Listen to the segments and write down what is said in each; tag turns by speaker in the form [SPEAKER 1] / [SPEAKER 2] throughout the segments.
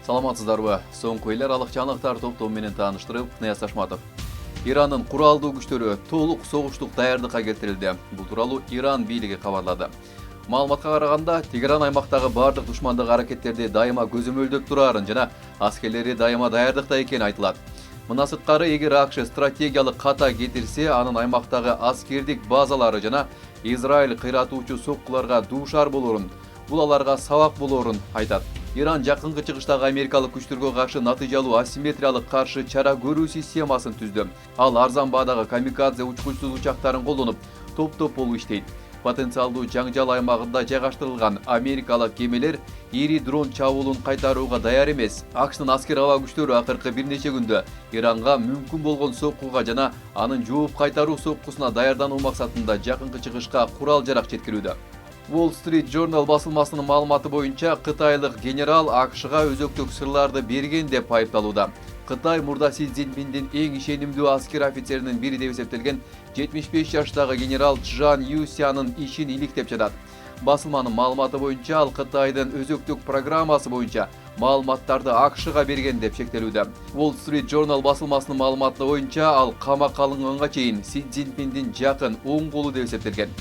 [SPEAKER 1] Саламатсыздарбы? Соңку эл аралык жаңылыктар топтому менен тааныштырып, Нияз Ашматов. Иранын куралдуу күчтөрү толук согуштук даярдыкка келтирилди. Бул тууралуу Иран бийлиги кабарлады. Маалыматка караганда, Тегеран аймактагы бардык душмандык аракеттерди дайыма көзөмөлдөп турарын жана аскерлери дайыма даярдыкта экени айтылат. Мына сырткары, эгер АКШ стратегиялык ката кетирсе, анын аймактагы аскердик базалары жана Израиль кыйратуучу соккуларга дуушар болорун, бул аларга сабак болорун айтат. Иран жакынкы чыгыштагы америкалык күчтөргө каршы натыйжалуу асимметриялык каршы чара көрүү системасын түздү. Ал арзан баадагы камикадзе учкучсуз учактарын колдонуп, топ-топ болуп иштейт. Потенциалдуу жаңжал аймагында жайгаштырылган америкалык кемелер ири дрон чабуулун кайтарууга даяр эмес. АКШнын аскер аба күчтөрү акыркы бир нече күндө Иранга мүмкүн болгон соккуга жана анын жооп кайтаруу соккусуна даярдануу максатында жакынкы чыгышка курал-жарак жеткирүүдө. Wall Street Journal басылмасынын маалыматы боюнча, кытайлык генерал АКШга өзөктүк сырларды берген деп айыпталууда. Кытай мурда Си Цзиньпиндин эң ишенимдүү аскер офицеринин бири деп эсептелген 75 жаштагы генерал Чжан Юсянын ишин иликтеп жатат. Басылманын маалыматы боюнча, ал Кытайдын өзөктүк программасы боюнча маалыматтарды АКШга берген деп шектелүүдө. Wall Street Journal басылмасынын маалыматы боюнча, ал камакка алынганга чейин Си Цзиньпиндин жакын оң колу деп эсептелген.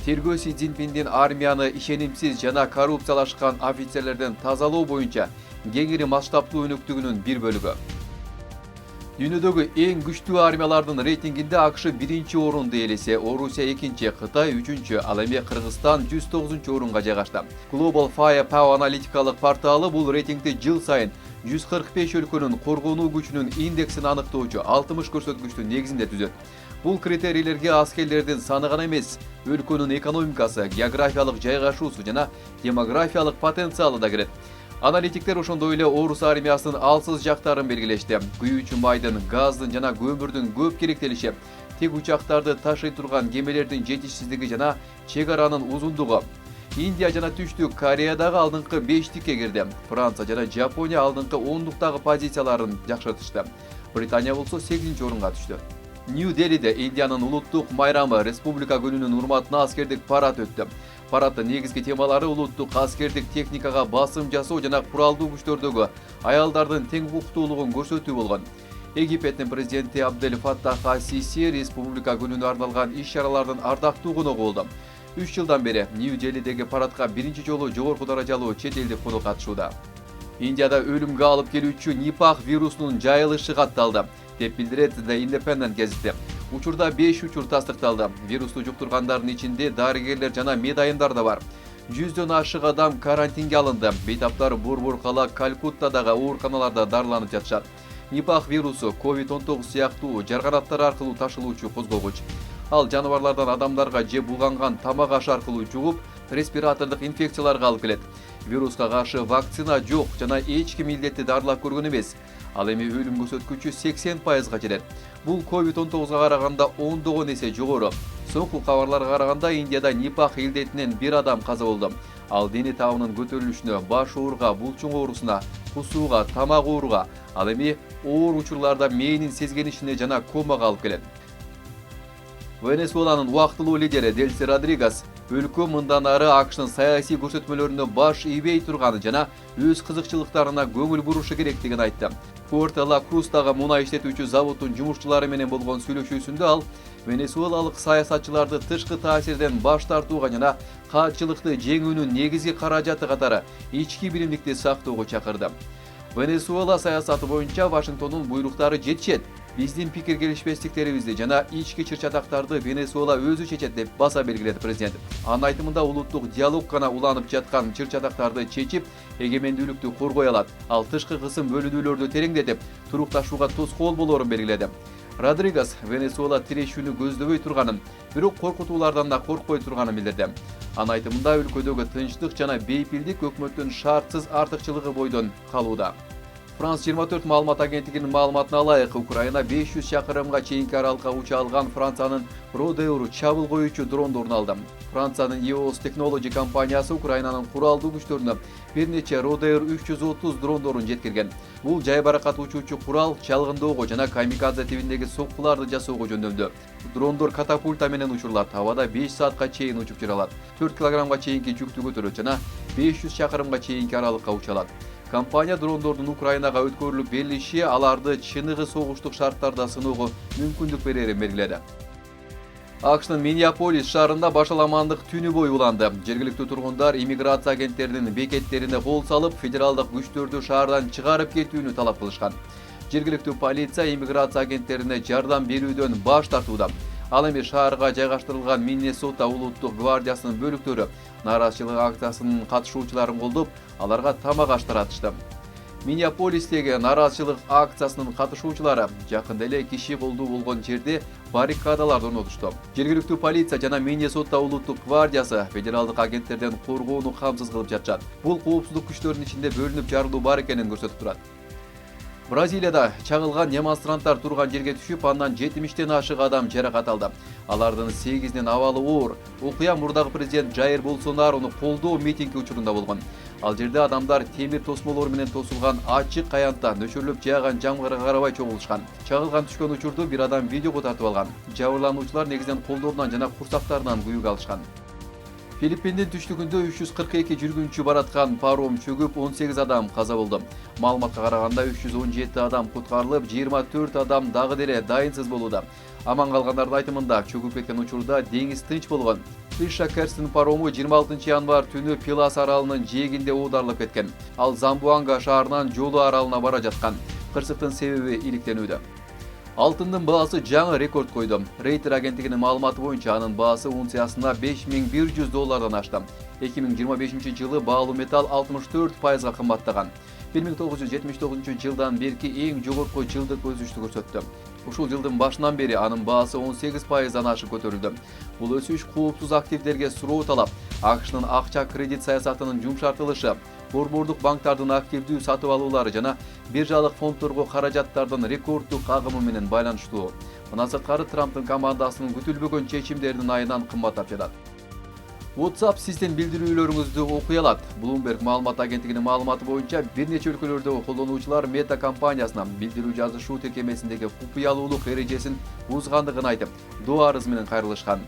[SPEAKER 1] Тергөө Си Цзиньпиндин армияны ишенимсиз жана коррупциялашкан офицерлерден тазалоо боюнча кеңири масштабтуу өнөктүгүнүн бир бөлүгү. Дүйнөдөгү эң күчтүү армиялардын рейтингинде АКШ биринчи орунду ээлесе, Орусия экинчи, Кытай үчүнчү, ал эми Кыргызстан 109 орунга жайгашты. Global Firepower аналитикалык порталы бул рейтингди жыл сайын 145 өлкөнүн коргонуу күчүнүн индексин аныктоочу 60 көрсөткүчтүн негизинде түзөт. Бул критерийлерге аскерлердин саны гана эмес, өлкөнүн экономикасы, географиялык жайгашуусу жана демографиялык потенциалы да кирет. Аналитиктер ошондой эле орус армиясынын алсыз жактарын белгилешти. Күйүүчү майдын, газдын жана көмүрдүн көп керектелиши, тек учактарды ташый турган кемелердин жетишсиздиги жана чек аранын узундугу. Индия жана Түштүк Кореядагы алдыңкы 5-тикке кирди. Франция жана Жапония алдыңкы 10-дуктагы позицияларын жакшыртышты. Британия болсо 8-чи орунга түштү. Нью-Делиде Индиянын улуттук майрамы Республика күнүнүн урматына аскердик парад өттү. Параддын негизги темалары улуттук аскердик техникага басым жасоо жана куралдуу күчтөрдөгү аялдардын тең укуктуулугун көрсөтүү болгон. Египеттин президенти Абдель Фаттах ас-Сиси Республика күнүнө арналган иш-чаралардын ардактуу коногу болду. 3 жылдан бери Нью-Делидеги парадка биринчи жолу жогорку даражалуу чет элдик конок катышууда. Индияда өлүмгө алып келүүчү Нипах вирусунун жайылышы катталды, деп билдирет The Independent газети. Учурда 5 учур тастыкталды. Вирусту жуктургандардын ичинде дарыгерлер жана медайымдар да бар. 100дөн ашык адам карантинге алынды. Бейтаптар Бурбуркала, Калькуттадагы ооруканаларда дарыланып жатышат. Нипах вирусу COVID-19 сыяктуу жарганаттар аркылуу ташылуучу козгогуч. Ал жаныбарлардан адамдарга же булганган тамак аш аркылуу жугуп, респиратордук инфекцияларга алып келет. Вируска каршы вакцина жок жана эч ким илдетти дарылап көргөн эмес. Ал эми өлүм көрсөткүчү 80%га жетет. Бул COVID-19га караганда 10 эсе жогору. Соңку кабарларга караганда Индияда Нипах илдетинен бир адам каза болду. Ал дене табынын көтөрүлүшүнө, баш ооруга, булчуң оорусуна, кусууга, тамак ооруга, ал эми оор учурларда мээнин сезгенишине жана комага алып келет. Венесуэланын убактылуу лидери Делси Родригес өлкө мындан ары АКШнын саясий көрсөтмөлөрүнө баш ийбей турганы жана өз кызыкчылыктарына көңүл бурушу керектигин айтты. Пуэрто-Ла-Крустагы мунай иштетүүчү заводдун жумушчулары менен болгон сүйлөшүүсүндө ал венесуэлалык саясатчыларды тышкы таасирден баш тартууга жана каатчылыкты жеңүүнүн негизги каражаты катары ички биримдикти сактоого чакырды. Венесуэла саясаты боюнча Вашингтондун буйруктары жетишет. Биздин пикир келишпестиктерибизди жана ички чыр-чатактарды Венесуэла өзү чечет деп баса белгиледи президент. Анын айтымында улуттук диалог гана уланып жаткан чыр-чатактарды чечип, эгемендүүлүктү коргой алат. Ал тышкы кысым бөлүнүүлөрдү тереңдетип, турукташууга тоскоол болорун белгиледи. Родригес Венесуэла тирешүүнү көздөбөй турганын, бирок коркутуулардан да коркпой турганын билдирди. Анын айтымында өлкөдөгү тынчтык жана бейпилдик өкмөттүн шартсыз артыкчылыгы бойдон калууда. Франс 24 маалымат агенттигинин маалыматына ылайык, Украина 500 чакырымга чейинки аралыкка уча алган Франциянын Родеур чабыл коюучу дрондорун алды. Франциянын EOS Technology компаниясы Украинанын куралдуу күчтөрүнө бир нече Родеур 330 дрондорун жеткирген. Бул жай баракат учуучу курал чалгындоого жана камикадзе тибиндеги соккуларды жасоого жөндөмдүү. Дрондор катапульта менен учурулат, абада 5 саатка чейин учуп жүрө алат. 4 килограммга чейинки жүктү көтөрөт жана 500 чакырымга чейинки аралыкка уча алат. Компания дрондордун Украинага өткөрүлүп берилиши аларды чыныгы согуштук шарттарда сыноого мүмкүндүк берерин белгиледи. AQS'нын Minneapolis шаарында башаламандык түнү бою уланды. Жергиликтүү тургундар иммиграция агенттеринин бекеттерине кол салып, федералдык күчтөрдү шаардан чыгарып кетүүнү талап кылышкан. Жергиликтүү полиция иммиграция агенттерине жардам берүүдөн баш тартууда. Ал эми шаарга жайгаштырылган Миннесота улуттук гвардиясынын бөлүктөрү нааразычылык акциясынын катышуучуларын колдоп, аларга тамак аш таратышты. Миннеаполистеги нааразычылык акциясынын катышуучулары жакында эле киши колдуу болгон жерде баррикадаларды орнотушту. Жергиликтүү полиция жана Миннесота улуттук гвардиясы федералдык агенттерден коргоону камсыз кылып жатышат. Бул коопсуздук күчтөрүнүн ичинде бөлүнүп жарылуу бар экенин көрсөтүп турат. Бразилияда чагылган демонстранттар турган жерге түшүп, андан 70тен ашык адам жаракат алды. Алардын 8-нин абалы оор. Окуя мурдагы президент Жаир Болсонарону колдоо митинги учурунда болгон. Ал жерде адамдар темир тосмолор менен тосулган ачык аянтта нөчүрүлүп жааган жамгырга карабай чогулушкан. Чагылган түшкөн учурду бир адам видеого тартып алган. Жабырлануучулар негизинен колдорунан жана курсактарынан күйүк алышкан. Филиппиндин түштүгүндө 342 жүргүнчү бараткан паром чөгүп, 18 адам каза болду. Маалыматка караганда 317 адам куткарылып, 24 адам дагы деле дайынсыз болууда. Аман калгандардын айтымында чөгүп кеткен учурда деңиз тынч болгон. Фиша Керстин парому 26 январь түнү Пилас аралынын жээгинде оодарылып кеткен. Ал Замбуанга шаарынан Жолу аралына бара жаткан. Кырсыктын себеби иликтенүүдө. Алтындын баасы жаңы рекорд койду. Рейтер агенттигинин маалыматы боюнча анын баасы унциясына $5100 ашты. 2025 жылы баалуу металл 64% кымбаттаган. 1979 жылдан берки эң жогорку жылдык өсүштү көрсөттү. Ушул жылдын башынан бери анын баасы 18%дан ашык көтөрүлдү. Бул өсүш коопсуз активдерге суроо талап, AQS'нын акча кредит саясатынын жумшартылышы, борбордук банктардын активдүү сатып алуулары жана биржалык фонддорго каражаттардын рекорддук агымы менен байланыштуу. Мындан сырткары Трамптын командасынын күтүлбөгөн чечимдеринин айынан кымбаттап жатат. WhatsApp сиздин билдирүүлөрүңүздү окуй алат. Bloomberg маалымат агенттигинин маалыматы боюнча бир нече өлкөлөрдө колдонуучулар Meta компаниясына билдирүү жазышуу тиркемесиндеги купуялуулук эрежесин бузгандыгын айтып, доо арыз менен кайрылышкан.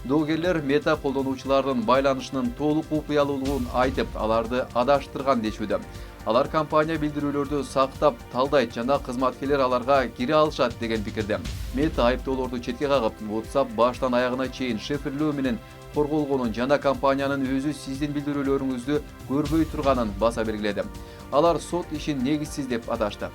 [SPEAKER 1] Доогерлер Meta колдонуучулардын байланышынын толук купуялуулугун айтып, аларды адаштырган дешүүдө. Алар компания билдирүүлөрдү сактап, талдайт жана кызматкерлер аларга кире алышат деген пикирде. Meta айыптоолорду четке кагып, WhatsApp баштан аягына чейин шифрлөө менен корголгонун жана компаниянын өзү сиздин билдирүүлөрүңүздү көрбөй турганын баса белгиледи. Алар сот ишин негизсиз деп аташты.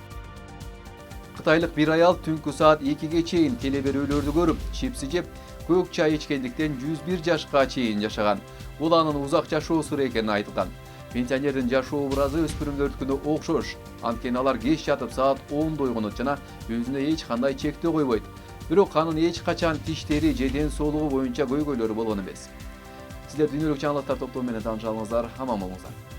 [SPEAKER 1] Кытайлык бир аял түнкү саат 2ге чейин телеберүүлөрдү көрүп, чипси жеп, көк чай ичкендиктен 101 жашка чейин жашаган. Бул анын узак жашоо сыры экени айтылган. Пенсионердин жашоо образы өспүрүмдөрдүкүнө окшош. Анткени алар кеч жатып саат 10 ойгонот жана өзүнө эч кандай чектөө койбойт. Бирок анын эч качан тиштери же ден соолугу боюнча көйгөйлөрү болгон эмес. Сиздер дүйнөлүк жаңылыктар топтому менен таанышалыңыздар. Аман болуңуздар.